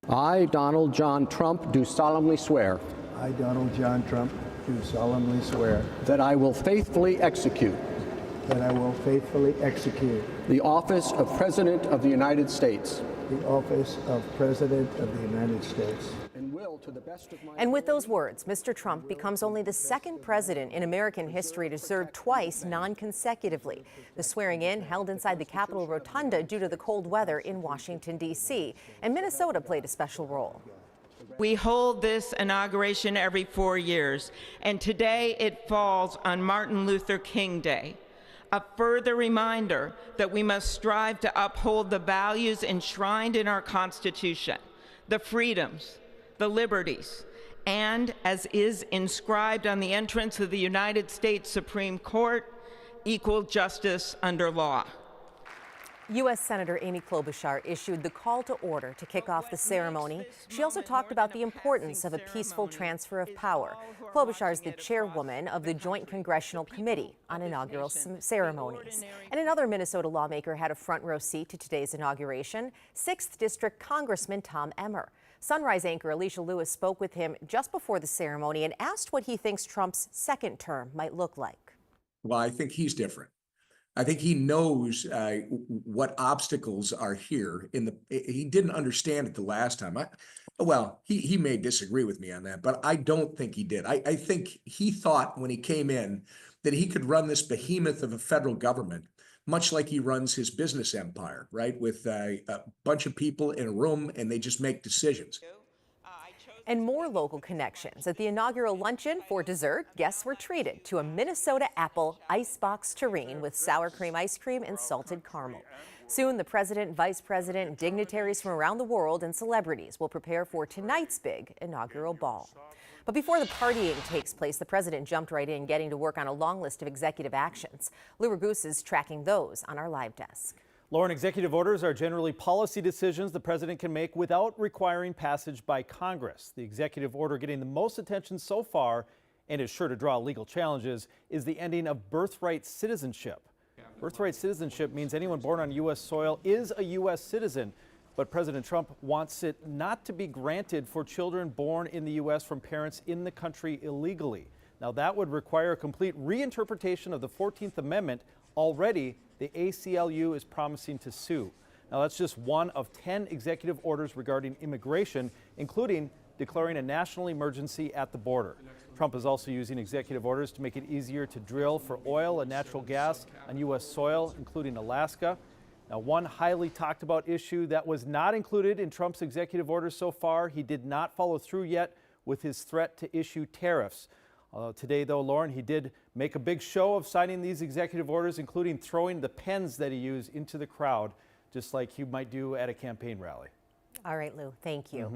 I, Donald John Trump, do solemnly swear I, Donald John Trump, do solemnly swear that I will faithfully execute that I will faithfully execute the office of President of the United States the office of President of the United States. and will, to the best of my And with those words, Mr. Trump becomes only the second president in American history to serve twice non-consecutively. The swearing-in held inside the Capitol Rotunda due to the cold weather in Washington, D.C., and Minnesota played a special role. We hold this inauguration every 4 years, and today it falls on Martin Luther King Day. A further reminder that we must strive to uphold the values enshrined in our Constitution, the freedoms, the liberties, and, as is inscribed on the entrance of the United States Supreme Court, equal justice under law. U.S. Senator Amy Klobuchar issued the call to order to kick off the ceremony. She also talked about the importance of a peaceful transfer of power. Klobuchar is the chairwoman of the Joint Congressional Committee on Inaugural Ceremonies. And another Minnesota lawmaker had a front row seat to today's inauguration, 6th District Congressman Tom Emmer. Sunrise anchor Alicia Lewis spoke with him just before the ceremony and asked what he thinks Trump's second term might look like. Well, I think he's different. I think he knows what obstacles are here. He didn't understand it the last time. He may disagree with me on that, but I don't think he did. I think he thought when he came in that he could run this behemoth of a federal government, much like he runs his business empire, right? With a bunch of people in a room and they just make decisions. And more local connections. At the inaugural luncheon for dessert, guests were treated to a Minnesota apple icebox terrine with sour cream ice cream and salted caramel. Soon, the president, vice president, dignitaries from around the world and celebrities will prepare for tonight's big inaugural ball. But before the partying takes place, the president jumped right in, getting to work on a long list of executive actions. Lou Raguse is tracking those on our live desk. Lauren, executive orders are generally policy decisions the president can make without requiring passage by Congress. The executive order getting the most attention so far, and is sure to draw legal challenges, is the ending of birthright citizenship. Birthright citizenship means anyone born on U.S. soil is a U.S. citizen, but President Trump wants it not to be granted for children born in the U.S. from parents in the country illegally. Now, that would require a complete reinterpretation of the 14th Amendment. Already, the ACLU is promising to sue. Now, that's just one of 10 executive orders regarding immigration, including declaring a national emergency at the border. Trump is also using executive orders to make it easier to drill for oil and natural gas on U.S. soil, including Alaska. Now, one highly talked about issue that was not included in Trump's executive orders so far, he did not follow through yet with his threat to issue tariffs. Today, though, Lauren, he did make a big show of signing these executive orders, including throwing the pens that he used into the crowd, just like he might do at a campaign rally. All right, Lou, thank you.